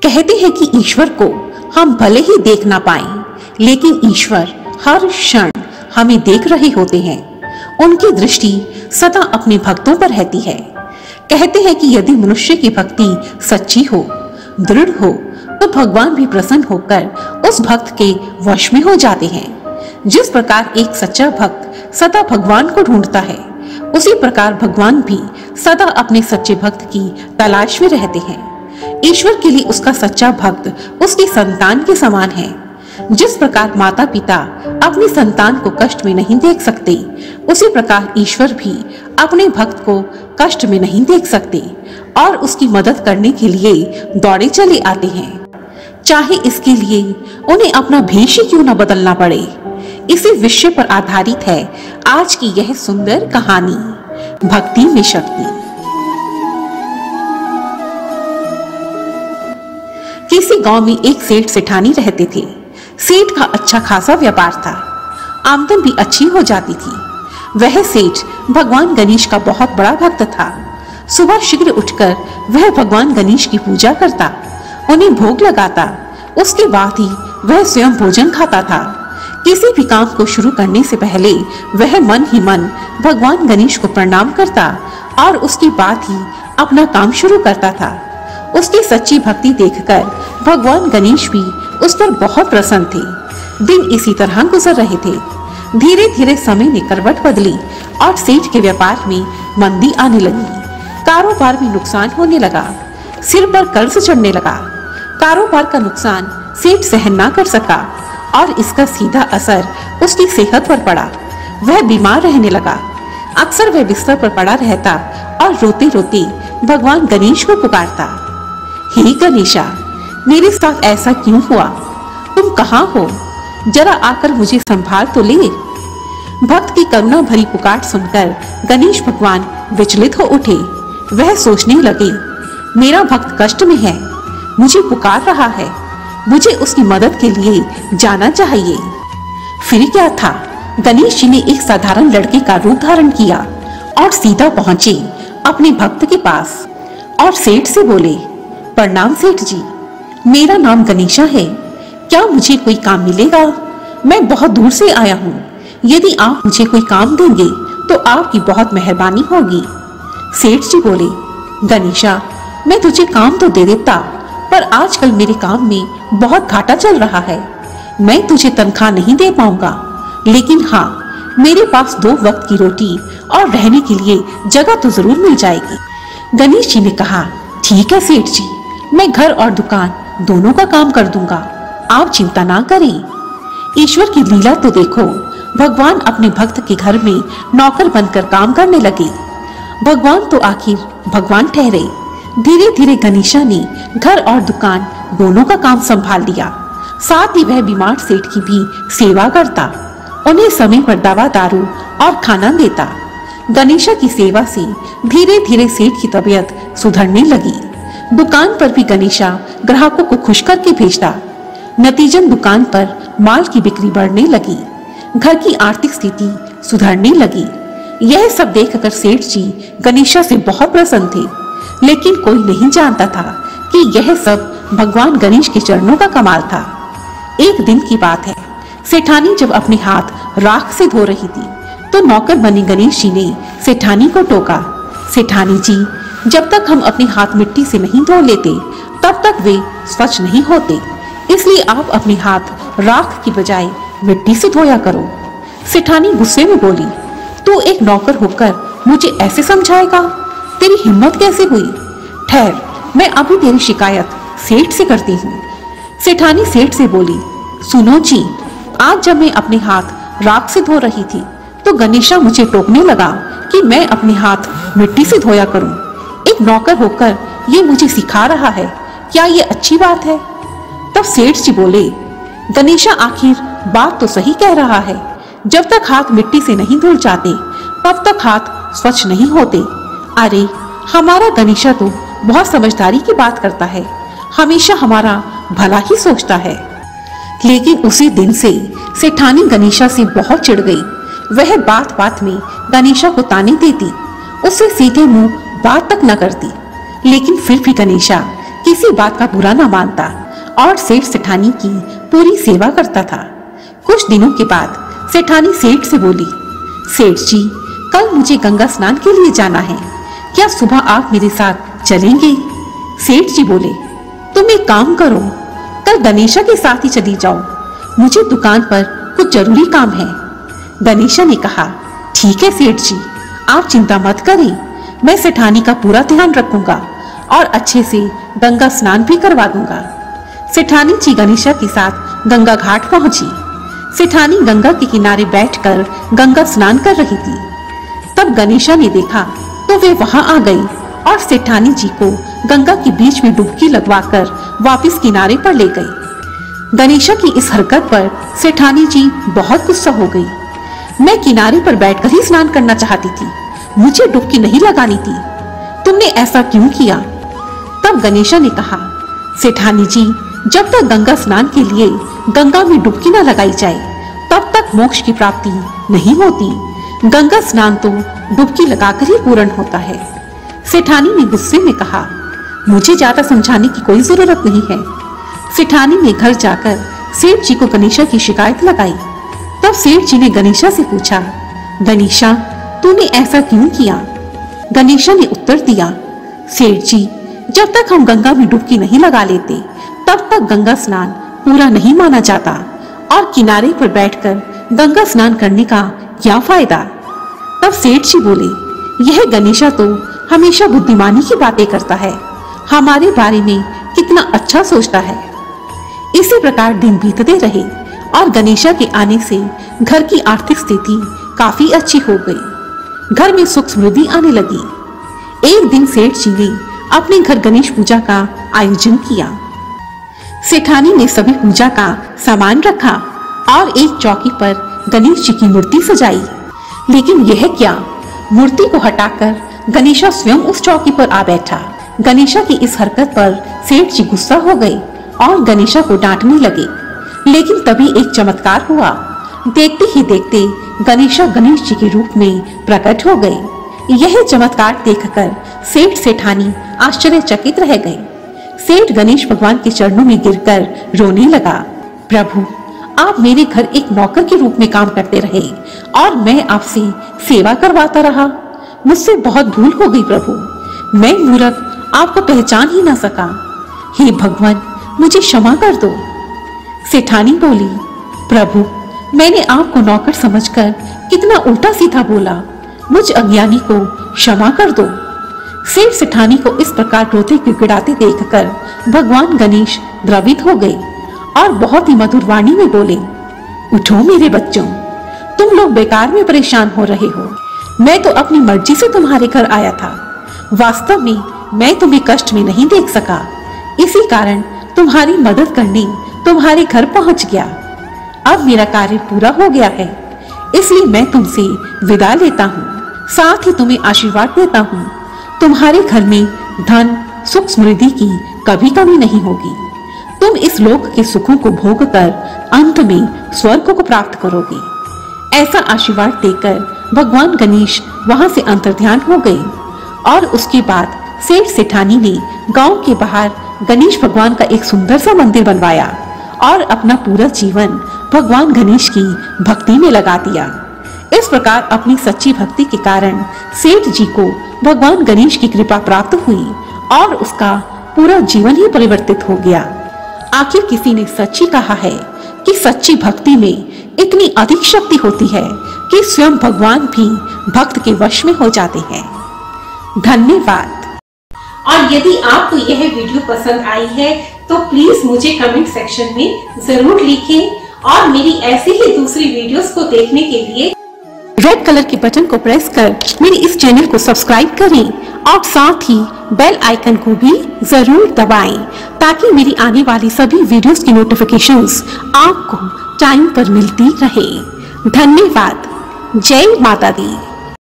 कहते हैं कि ईश्वर को हम भले ही देख ना पाएं, लेकिन ईश्वर हर क्षण हमें देख रहे होते हैं। उनकी दृष्टि सदा अपने भक्तों पर रहती है। कहते हैं कि यदि मनुष्य की भक्ति सच्ची हो, दृढ़ हो, तो भगवान भी प्रसन्न होकर उस भक्त के वश में हो जाते हैं। जिस प्रकार एक सच्चा भक्त सदा भगवान को ढूंढता है, उसी प्रकार भगवान भी सदा अपने सच्चे भक्त की तलाश में रहते हैं। ईश्वर के लिए उसका सच्चा भक्त उसकी संतान के समान है। जिस प्रकार माता पिता अपनी संतान को कष्ट में नहीं देख सकते, उसी प्रकार ईश्वर भी अपने भक्त को कष्ट में नहीं देख सकते और उसकी मदद करने के लिए दौड़े चले आते हैं, चाहे इसके लिए उन्हें अपना भेष ही क्यों न बदलना पड़े। इसी विषय पर आधारित है आज की यह सुंदर कहानी, भक्ति में शक्ति। किसी गांव में एक सेठ सेठानी रहते थे। सेठ का अच्छा खासा व्यापार था, आमदन भी अच्छी हो जाती थी। वह सेठ भगवान गणेश का बहुत बड़ा भक्त था। सुबह शीघ्र उठकर वह भगवान गणेश की पूजा करता, उन्हें भोग लगाता। उसके बाद ही वह स्वयं भोजन खाता था। किसी भी काम को शुरू करने से पहले वह मन ही मन भगवान गणेश को प्रणाम करता और उसके बाद ही अपना काम शुरू करता था। उसकी सच्ची भक्ति देखकर भगवान गणेश भी उस पर बहुत प्रसन्न थे। दिन इसी तरह गुजर रहे थे। धीरे धीरे समय ने करवट बदली और सेठ के व्यापार में मंदी आने लगी। कारोबार में नुकसान होने लगा, सिर पर कर्ज चढ़ने लगा। कारोबार का नुकसान सेठ सहन ना कर सका और इसका सीधा असर उसकी सेहत पर पड़ा। वह बीमार रहने लगा। अक्सर वह बिस्तर पर पड़ा रहता और रोते रोते भगवान गणेश को पुकारता, हे गणेशा, मेरे साथ ऐसा क्यों हुआ? तुम कहाँ हो? जरा आकर मुझे संभाल तो ले। भक्त की करुणा भरी पुकार सुनकर गणेश भगवान विचलित हो उठे। वह सोचने लगे, मेरा भक्त कष्ट में है, मुझे पुकार रहा है, मुझे उसकी मदद के लिए जाना चाहिए। फिर क्या था, गणेश जी ने एक साधारण लड़के का रूप धारण किया और सीधा पहुंचे अपने भक्त के पास और सेठ से बोले, प्रणाम सेठ जी, मेरा नाम गणेशा है, क्या मुझे कोई काम मिलेगा? मैं बहुत दूर से आया हूँ, यदि आप मुझे कोई काम देंगे तो आपकी बहुत मेहरबानी होगी। सेठ जी बोले, गणेशा, मैं तुझे काम तो दे देता, पर आजकल मेरे काम में बहुत घाटा चल रहा है, मैं तुझे तनख्वाह नहीं दे पाऊंगा, लेकिन हाँ, मेरे पास 2 वक्त की रोटी और रहने के लिए जगह तो जरूर मिल जाएगी। गणेश जी ने कहा, ठीक है सेठ जी, मैं घर और दुकान दोनों का काम कर दूंगा, आप चिंता ना करें। ईश्वर की लीला तो देखो, भगवान अपने भक्त के घर में नौकर बनकर काम करने लगे। भगवान तो आखिर भगवान ठहरे। धीरे धीरे गणेशा ने घर और दुकान दोनों का काम संभाल लिया। साथ ही वह बीमार सेठ की भी सेवा करता, उन्हें समय पर दवा दारू और खाना देता। गणेशा की सेवा से धीरे धीरे सेठ की तबीयत सुधरने लगी। दुकान पर भी गणेशा ग्राहकों को खुश करके भेजता। नतीजन दुकान पर माल की बिक्री बढ़ने लगी, घर की आर्थिक स्थिति सुधरने लगी। यह सब देखकर सेठ जी गणेशा से बहुत प्रसन्न थे, लेकिन कोई नहीं जानता था कि यह सब भगवान गणेश के चरणों का कमाल था। एक दिन की बात है, सेठानी जब अपने हाथ राख से धो रही थी तो नौकर बने गणेश जी ने सेठानी को टोका, सेठानी जी, जब तक हम अपने हाथ मिट्टी से नहीं धो लेते तब तक वे स्वच्छ नहीं होते, इसलिए आप अपने हाथ राख की बजाय मिट्टी से धोया करो। सेठानी गुस्से में बोली, तू एक नौकर होकर मुझे ऐसे समझाएगा? तेरी हिम्मत कैसे हुई? ठहर, मैं अभी तेरी शिकायत सेठ से करती हूँ। सेठानी सेठ से बोली, सुनो जी, आज जब मैं अपने हाथ राख से धो रही थी तो गणेशा मुझे टोकने लगा कि मैं अपने हाथ मिट्टी से धोया करूं। एक नौकर होकर ये मुझे सिखा रहा है, क्या ये अच्छी बात है? तब सेठ जी बोले, गणेशा आखिर बात तो सही कह रहा है, जब तक हाथ मिट्टी से नहीं धुल जाते तब तक हाथ स्वच्छ नहीं होते। अरे हमारा गणेशा तो बहुत समझदारी की बात करता है, हमेशा हमारा भला ही सोचता है। लेकिन उसी दिन से सेठानी गणेशा से बहुत चिढ़ गई। वह बात बात में गणेशा को ताने देती, उससे सीधे मुंह बात तक न करती। लेकिन फिर भी गणेशा किसी बात का बुरा ना मानता और सेठ सेठानी की पूरी सेवा करता था। कुछ दिनों के बाद सेठानी सेठ से बोली, सेठ जी, कल मुझे गंगा स्नान के लिए जाना है, क्या सुबह आप मेरे साथ चलेंगे? सेठ जी बोले, तुम एक काम करो, कल गणेशा के साथ ही चली जाओ, मुझे दुकान पर कुछ जरूरी काम है। गणेशा ने कहा, ठीक है सेठ जी, आप चिंता मत करें, मैं सेठानी का पूरा ध्यान रखूंगा और अच्छे से गंगा स्नान भी करवा दूंगा। सेठानी जी गणेशा के साथ गंगा घाट पहुंची। सेठानी गंगा के किनारे बैठकर गंगा स्नान कर रही थी। तब गणेशा ने देखा तो वे वहां आ गई और सेठानी जी को गंगा के बीच में डुबकी लगवाकर वापस किनारे पर ले गई। गणेशा की इस हरकत पर सेठानी जी बहुत गुस्सा हो गई। मैं किनारे पर बैठकर ही स्नान करना चाहती थी, मुझे डुबकी नहीं लगानी थी, तुमने ऐसा क्यों किया? तब गणेशा ने कहा, सेठानी जी, जब तक गंगा स्नान के लिए गंगा में डुबकी न लगाई जाए तब तक मोक्ष की प्राप्ति नहीं होती। गंगा स्नान तो डुबकी लगाकर ही पूर्ण होता है। सेठानी ने गुस्से में कहा, मुझे ज्यादा समझाने की कोई जरूरत नहीं है। सेठानी ने घर जाकर सेठ जी को गणेशा की शिकायत लगाई। तब सेठ जी ने गणेशा से पूछा, गणेशा, तूने ऐसा क्यों किया? गणेशा ने उत्तर दिया, सेठ जी, जब तक हम गंगा में डुबकी नहीं लगा लेते तब तक गंगा स्नान पूरा नहीं माना जाता और किनारे पर बैठकर गंगा स्नान करने का क्या फायदा? तब सेठ जी बोले, यह गणेशा तो हमेशा बुद्धिमानी की बातें करता है, हमारे बारे में कितना अच्छा सोचता है। इसी प्रकार दिन बीतते रहे और गणेशा के आने से घर की आर्थिक स्थिति काफी अच्छी हो गई। घर में सुख समृद्धि आने लगी। एक दिन सेठ जी ने अपने घर गणेश पूजा का आयोजन किया। सेठानी ने सभी पूजा का सामान रखा और एक चौकी पर गणेश जी की मूर्ति सजाई। लेकिन यह क्या, मूर्ति को हटाकर गणेशा स्वयं उस चौकी पर आ बैठा। गणेशा की इस हरकत पर सेठ जी गुस्सा हो गए और गणेशा को डांटने लगे। लेकिन तभी एक चमत्कार हुआ। देखते ही देखते गणेशा गणेश जी के रूप में प्रकट हो गए। यह चमत्कार देखकर सेठ सेठानी आश्चर्यचकित रह गए। सेठ गणेश भगवान के चरणों में गिरकर रोने लगा, प्रभु, आप मेरे घर एक नौकर के रूप में काम करते रहे और मैं आपसे सेवा करवाता रहा, मुझसे बहुत भूल हो गई प्रभु, मैं मूर्ख आपको पहचान ही ना सका, हे भगवान, मुझे क्षमा कर दो। सेठानी बोली, प्रभु, मैंने आपको नौकर समझकर कितना उल्टा सीधा बोला, मुझ अज्ञानी को क्षमा कर दो। सेठ सेठानी को इस प्रकार रोते गिड़गिड़ाते देखकर भगवान गणेश द्रवित हो गए और बहुत ही मधुर वाणी में बोले, उठो मेरे बच्चों, तुम लोग बेकार में परेशान हो रहे हो, मैं तो अपनी मर्जी से तुम्हारे घर आया था, वास्तव में मैं तुम्हें कष्ट में नहीं देख सका, इसी कारण तुम्हारी मदद करने तुम्हारे घर पहुंच गया। अब मेरा कार्य पूरा हो गया है, इसलिए मैं तुमसे विदा लेता हूँ, साथ ही तुम्हें आशीर्वाद देता हूँ, तुम्हारे घर में धन सुख समृद्धि की कभी कमी नहीं होगी, तुम इस लोक के सुखों को भोग कर अंत में स्वर्ग को प्राप्त करोगे। ऐसा आशीर्वाद देकर भगवान गणेश वहां से अंतर्ध्यान हो गए और उसके बाद सेठ सेठानी ने गांव के बाहर गणेश भगवान का एक सुंदर सा मंदिर बनवाया और अपना पूरा जीवन भगवान गणेश की भक्ति में लगा दिया। इस प्रकार अपनी सच्ची भक्ति के कारण सेठ जी को भगवान गणेश की कृपा प्राप्त हुई और उसका पूरा जीवन ही परिवर्तित हो गया। आखिर किसी ने सच ही कहा है कि सच्ची भक्ति में इतनी अधिक शक्ति होती है कि स्वयं भगवान भी भक्त के वश में हो जाते हैं। धन्यवाद। और यदि आपको यह वीडियो पसंद आई है तो प्लीज मुझे कमेंट सेक्शन में जरूर लिखें और मेरी ऐसी ही दूसरी वीडियोस को देखने के लिए रेड कलर के बटन को प्रेस कर मेरे इस चैनल को सब्सक्राइब करें और साथ ही बेल आइकन को भी जरूर दबाएं ताकि मेरी आने वाली सभी वीडियोस की नोटिफिकेशंस आपको टाइम पर मिलती रहे। धन्यवाद। जय माता दी।